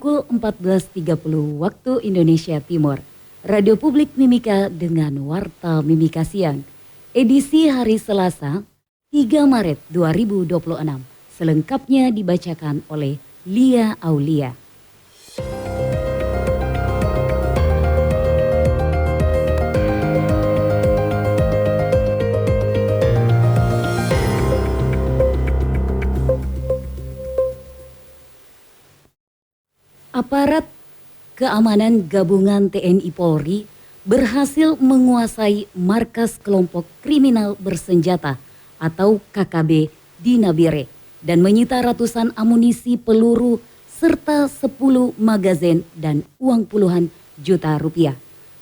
Pukul 14.30 waktu Indonesia Timur. Radio Publik Mimika dengan Warta Mimika Siang. Edisi hari Selasa, 3 Maret 2026. Selengkapnya dibacakan oleh Lia Aulia. Aparat keamanan gabungan TNI Polri berhasil menguasai markas kelompok kriminal bersenjata atau KKB di Nabire dan menyita ratusan amunisi peluru serta 10 magazin dan uang puluhan juta rupiah.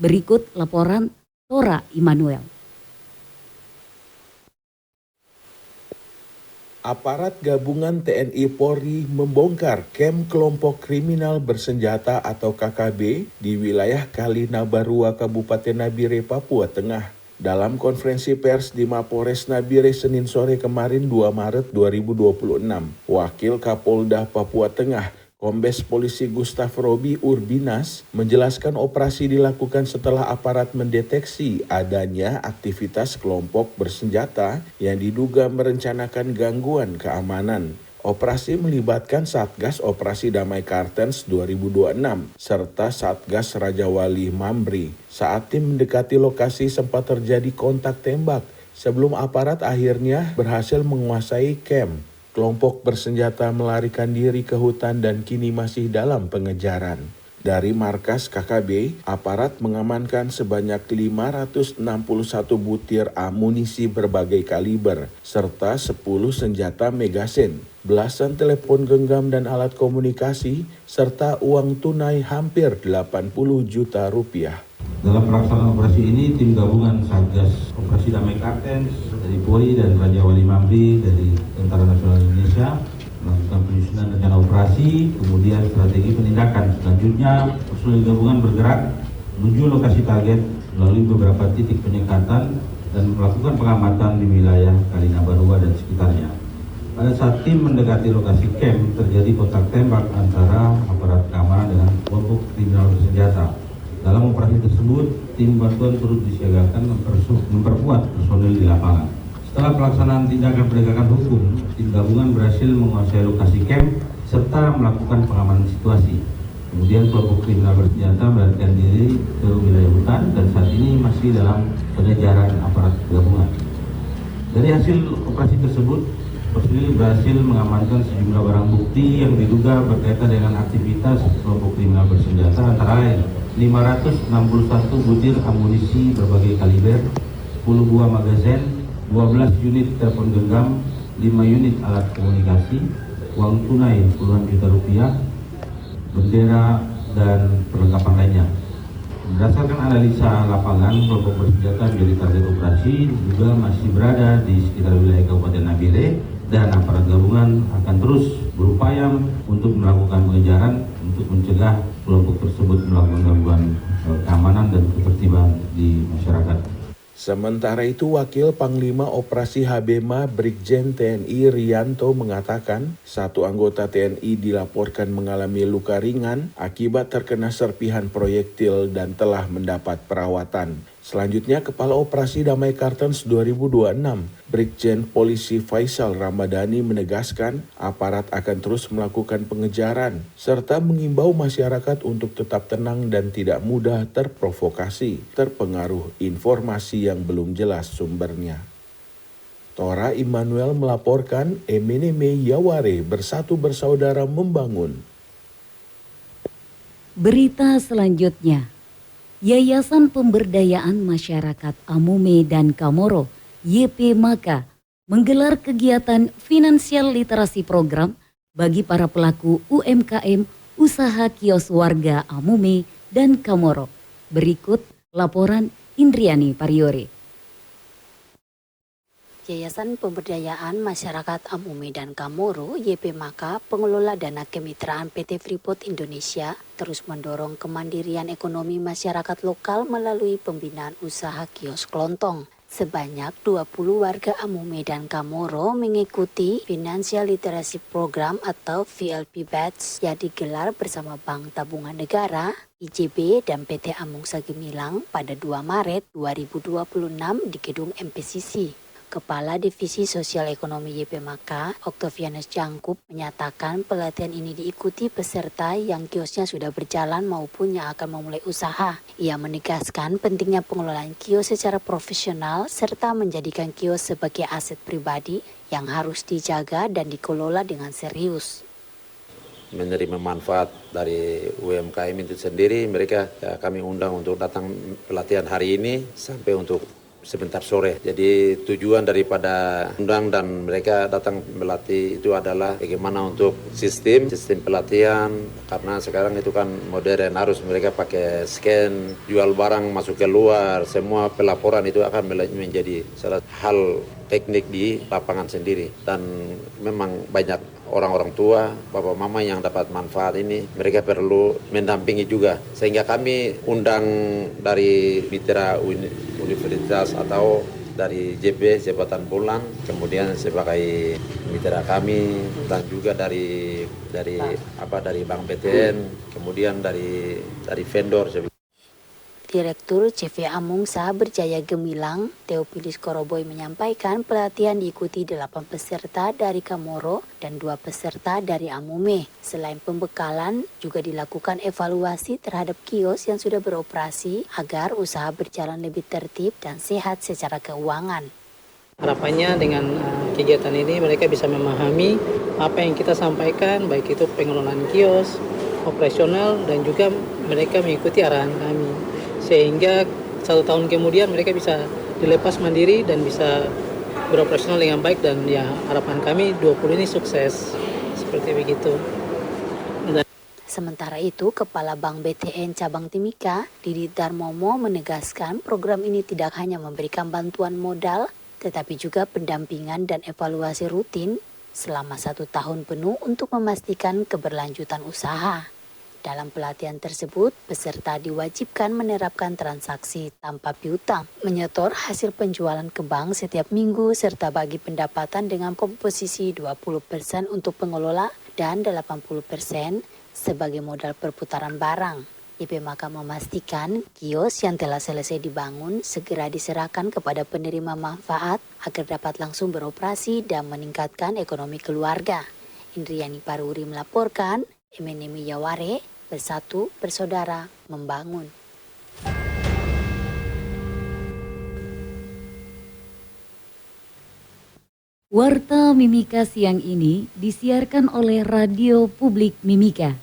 Berikut laporan Tora Immanuel. Aparat gabungan TNI Polri membongkar kem kelompok kriminal bersenjata atau KKB di wilayah Kalinabarua, Kabupaten Nabire, Papua Tengah. Dalam konferensi pers di Mapores Nabire Senin sore kemarin 2 Maret 2026, Wakil Kapolda Papua Tengah Kombes Polisi Gustaf Robi Urbinas menjelaskan operasi dilakukan setelah aparat mendeteksi adanya aktivitas kelompok bersenjata yang diduga merencanakan gangguan keamanan. Operasi melibatkan Satgas Operasi Damai Kartens 2026 serta Satgas Raja Wali Mambri. Saat tim mendekati lokasi sempat terjadi kontak tembak sebelum aparat akhirnya berhasil menguasai kem. Kelompok bersenjata melarikan diri ke hutan dan kini masih dalam pengejaran. Dari markas KKB, aparat mengamankan sebanyak 561 butir amunisi berbagai kaliber, serta 10 senjata megasin, belasan telepon genggam dan alat komunikasi, serta uang tunai hampir 80 juta rupiah. Dalam pelaksanaan operasi ini, tim gabungan Satgas Operasi Damai Kartens dari Polri dan Raja Wali Mambri dari Tentara Nasional Indonesia melakukan penyusunan rencana operasi, kemudian strategi penindakan. Selanjutnya, personil gabungan bergerak menuju lokasi target melalui beberapa titik penyekatan dan melakukan pengamatan di wilayah Kalinabarua dan sekitarnya. Pada saat tim mendekati lokasi camp, terjadi kontak tembak antara aparat keamanan dengan kelompok kriminal bersenjata. Dalam operasi tersebut, tim bantuan turut disiagakan memperkuat personil di lapangan. Setelah pelaksanaan tindakan penegakan hukum, tim gabungan berhasil menguasai lokasi camp serta melakukan pengamanan situasi. Kemudian kelompok kriminal bersenjata melarikan diri ke wilayah hutan dan saat ini masih dalam pengejaran aparat gabungan. Dari hasil operasi tersebut, personil berhasil mengamankan sejumlah barang bukti yang diduga berkaitan dengan aktivitas kelompok kriminal bersenjata, antara lain 561 butir amunisi berbagai kaliber, 10 buah magazin, 12 unit telepon genggam, 5 unit alat komunikasi, uang tunai puluhan juta rupiah, bendera, dan perlengkapan lainnya. Berdasarkan analisa lapangan, kelompok bersenjata menjadi target operasi juga masih berada di sekitar wilayah Kabupaten Nabire dan aparat gabungan akan terus berupaya untuk melakukan pengejaran untuk mencegah kelompok tersebut melakukan gangguan keamanan dan ketertiban di masyarakat. Sementara itu, Wakil Panglima Operasi Habema Brigjen TNI Rianto mengatakan, satu anggota TNI dilaporkan mengalami luka ringan akibat terkena serpihan proyektil dan telah mendapat perawatan. Selanjutnya, Kepala Operasi Damai Kartens 2026, Brigjen Polisi Faisal Ramadhani menegaskan aparat akan terus melakukan pengejaran serta mengimbau masyarakat untuk tetap tenang dan tidak mudah terprovokasi, terpengaruh informasi yang belum jelas sumbernya. Tora Immanuel melaporkan, Emeneme Yaware bersatu bersaudara membangun. Berita selanjutnya. Yayasan Pemberdayaan Masyarakat Amume dan Kamoro YP Maka menggelar kegiatan finansial literasi program bagi para pelaku UMKM usaha kios warga Amume dan Kamoro. Berikut laporan Indriani Pariore. Yayasan Pemberdayaan Masyarakat Amume dan Kamoro YP Maka, pengelola dana kemitraan PT Freeport Indonesia, terus mendorong kemandirian ekonomi masyarakat lokal melalui pembinaan usaha kios kelontong. Sebanyak 20 warga Amume dan Kamoro mengikuti Financial Literacy Program atau VLP Batch yang digelar bersama Bank Tabungan Negara, IJB, dan PT Amungsa Gemilang pada 2 Maret 2026 di Gedung MPCC. Kepala Divisi Sosial Ekonomi YPMK, Octavianus Jangkup, menyatakan pelatihan ini diikuti peserta yang kiosnya sudah berjalan maupun yang akan memulai usaha. Ia menegaskan pentingnya pengelolaan kios secara profesional serta menjadikan kios sebagai aset pribadi yang harus dijaga dan dikelola dengan serius. Menerima manfaat dari UMKM itu sendiri, mereka kami undang untuk datang pelatihan hari ini sampai untuk sebentar sore. Jadi tujuan daripada undang dan mereka datang melatih itu adalah bagaimana untuk sistem pelatihan, karena sekarang itu kan modern, harus mereka pakai scan, jual barang masuk ke luar, semua pelaporan itu akan menjadi salah hal teknik di lapangan sendiri. Dan memang banyak orang-orang tua, bapak mama yang dapat manfaat ini, mereka perlu mendampingi juga. Sehingga kami undang dari mitra universitas atau dari JB, Jabatan Bulan, kemudian sebagai mitra kami, dan juga dari Bank BTN, kemudian dari vendor. Direktur CV Amungsa Berjaya Gemilang, Theophilus Koroboy menyampaikan pelatihan diikuti 8 peserta dari Kamoro dan 2 peserta dari Amume. Selain pembekalan, juga dilakukan evaluasi terhadap kios yang sudah beroperasi agar usaha berjalan lebih tertib dan sehat secara keuangan. Harapannya dengan kegiatan ini mereka bisa memahami apa yang kita sampaikan, baik itu pengelolaan kios, operasional, dan juga mereka mengikuti arahan kami. Sehingga 1 tahun kemudian mereka bisa dilepas mandiri dan bisa beroperasional dengan baik, dan ya harapan kami 20 ini sukses seperti begitu. Sementara itu, Kepala Bank BTN Cabang Timika, Didi Darmomo, menegaskan program ini tidak hanya memberikan bantuan modal, tetapi juga pendampingan dan evaluasi rutin selama 1 tahun penuh untuk memastikan keberlanjutan usaha. Dalam pelatihan tersebut, peserta diwajibkan menerapkan transaksi tanpa piutang, menyetor hasil penjualan ke bank setiap minggu, serta bagi pendapatan dengan komposisi 20% untuk pengelola dan 80% sebagai modal perputaran barang. YPMK memastikan kios yang telah selesai dibangun segera diserahkan kepada penerima manfaat agar dapat langsung beroperasi dan meningkatkan ekonomi keluarga. Indriani Paruri melaporkan, MNM Yaware, bersatu, bersaudara, membangun. Warta Mimika siang ini disiarkan oleh Radio Publik Mimika.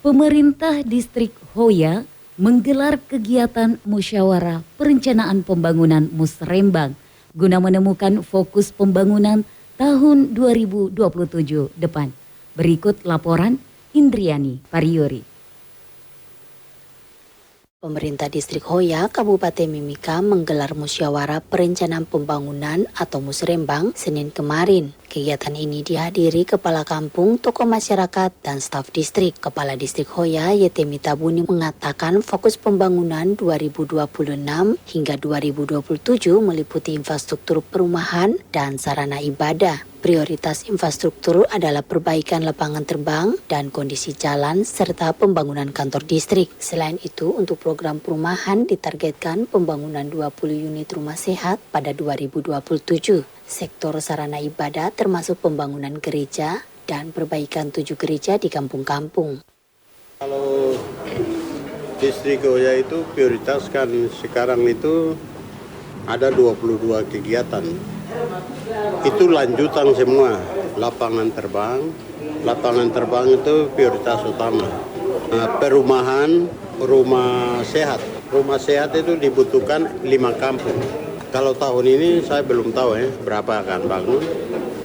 Pemerintah Distrik Hoya menggelar kegiatan musyawarah perencanaan pembangunan Musrembang guna menemukan fokus pembangunan tahun 2027 depan. Berikut laporan Indriani Pariori. Pemerintah Distrik Hoya, Kabupaten Mimika menggelar musyawarah perencanaan pembangunan atau Musrembang Senin kemarin. Kegiatan ini dihadiri kepala kampung, tokoh masyarakat, dan staf distrik. Kepala Distrik Hoya, Yetemi Tabuni, mengatakan fokus pembangunan 2026 hingga 2027 meliputi infrastruktur perumahan dan sarana ibadah. Prioritas infrastruktur adalah perbaikan lapangan terbang dan kondisi jalan serta pembangunan kantor distrik. Selain itu, untuk program perumahan ditargetkan pembangunan 20 unit rumah sehat pada 2027. Sektor sarana ibadah termasuk pembangunan gereja dan perbaikan 7 gereja di kampung-kampung. Kalau Distrik Hoya itu prioritaskan sekarang itu ada 22 kegiatan. Itu lanjutan semua, lapangan terbang itu prioritas utama. Perumahan, rumah sehat itu dibutuhkan 5 kampung. Kalau tahun ini saya belum tahu berapa akan bangun,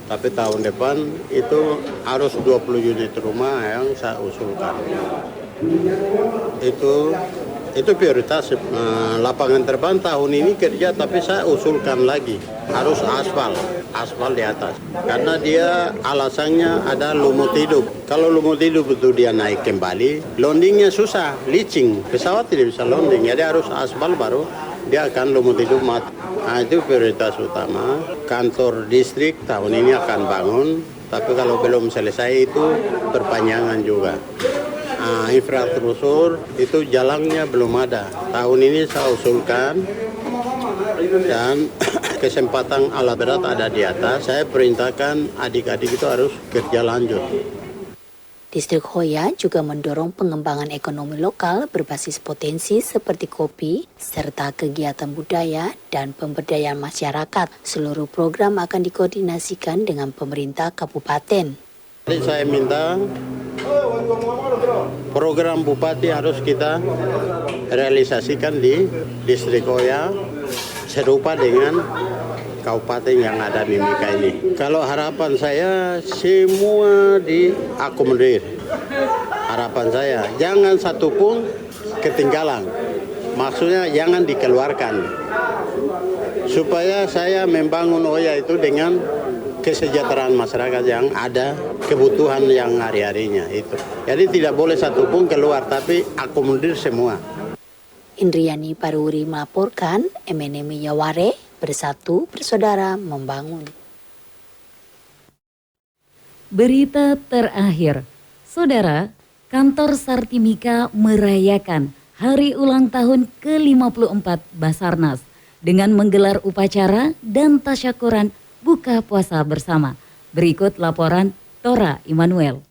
tapi tahun depan itu harus 20 unit rumah yang saya usulkan. Itu prioritas. Lapangan terbang tahun ini kerja, tapi saya usulkan lagi harus aspal di atas, karena dia alasannya ada lumut hidup. Kalau lumut hidup itu dia naik kembali, landingnya susah, licin, pesawat tidak bisa landing, jadi harus aspal baru dia akan lumut hidup mati. Nah, itu prioritas utama. Kantor distrik tahun ini akan bangun, tapi kalau belum selesai itu perpanjangan juga. Nah, infrastruktur itu jalannya belum ada. Tahun ini saya usulkan dan kesempatan alat berat ada di atas. Saya perintahkan adik-adik itu harus kerja lanjut. Distrik Hoya juga mendorong pengembangan ekonomi lokal berbasis potensi seperti kopi, serta kegiatan budaya dan pemberdayaan masyarakat. Seluruh program akan dikoordinasikan dengan pemerintah kabupaten. Jadi saya minta program bupati harus kita realisasikan di Distrik Hoya serupa dengan kabupaten yang ada Mimika ini. Kalau harapan saya semua diakomodir. Harapan saya jangan satupun ketinggalan. Maksudnya jangan dikeluarkan. Supaya saya membangun Hoya itu dengan kesejahteraan masyarakat yang ada, kebutuhan yang hari-harinya itu. Jadi tidak boleh satupun keluar, tapi akomodir semua. Indriani Paruri melaporkan, MNM Yaware, bersatu bersaudara membangun. Berita terakhir, Saudara, kantor Sartimika merayakan hari ulang tahun ke-54 Basarnas dengan menggelar upacara dan tasyakuran buka puasa bersama. Berikut laporan Tora Immanuel.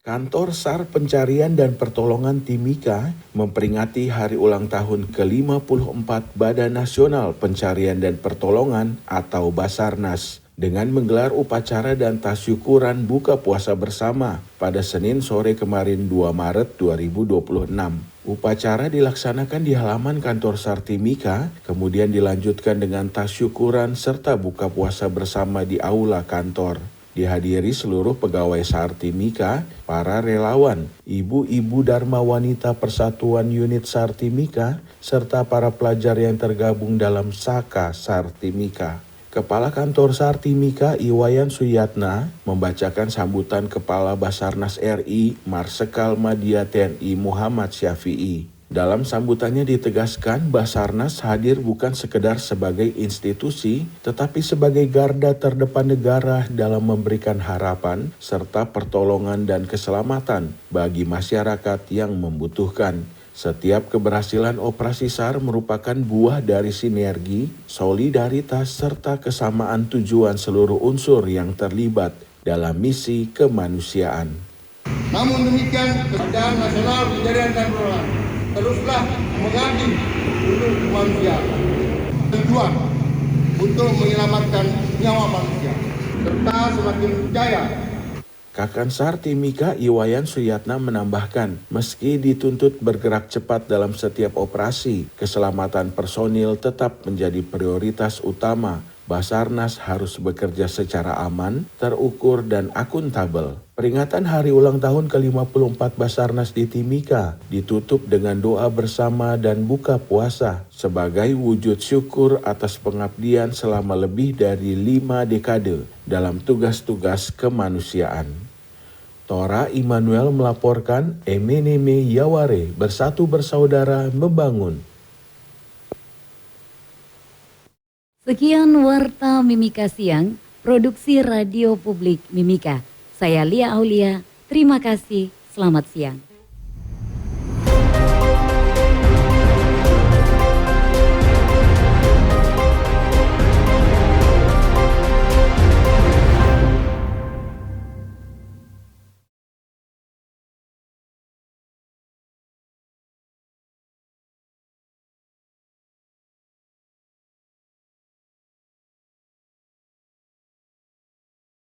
Kantor SAR Pencarian dan Pertolongan Timika memperingati hari ulang tahun ke-54 Badan Nasional Pencarian dan Pertolongan atau Basarnas dengan menggelar upacara dan tasyukuran buka puasa bersama pada Senin sore kemarin 2 Maret 2026. Upacara dilaksanakan di halaman kantor SAR Timika, kemudian dilanjutkan dengan tasyukuran serta buka puasa bersama di aula kantor. Dihadiri seluruh pegawai SAR Timika, para relawan, ibu-ibu Dharma Wanita Persatuan Unit SAR Timika, serta para pelajar yang tergabung dalam Saka SAR Timika. Kepala Kantor SAR Timika Iwayan Suyatna membacakan sambutan Kepala Basarnas RI Marsekal Madya TNI Muhammad Syafi'i. Dalam sambutannya ditegaskan Basarnas hadir bukan sekedar sebagai institusi, tetapi sebagai garda terdepan negara dalam memberikan harapan serta pertolongan dan keselamatan bagi masyarakat yang membutuhkan. Setiap keberhasilan operasi SAR merupakan buah dari sinergi, solidaritas, serta kesamaan tujuan seluruh unsur yang terlibat dalam misi kemanusiaan. Namun demikian, Badan Nasional Pencarian dan Pertolongan teruslah mengabdi untuk manusia. Tujuan untuk menyelamatkan nyawa manusia serta semakin jaya. Kakan SAR Timika Iwayan Suyatna menambahkan, meski dituntut bergerak cepat dalam setiap operasi, keselamatan personil tetap menjadi prioritas utama. Basarnas harus bekerja secara aman, terukur, dan akuntabel. Peringatan hari ulang tahun ke-54 Basarnas di Timika ditutup dengan doa bersama dan buka puasa sebagai wujud syukur atas pengabdian selama lebih dari 5 dekade dalam tugas-tugas kemanusiaan. Tora Immanuel melaporkan, MNM Yaware, bersatu bersaudara membangun. Sekian Warta Mimika Siang, produksi Radio Publik Mimika. Saya Lia Aulia, terima kasih, selamat siang.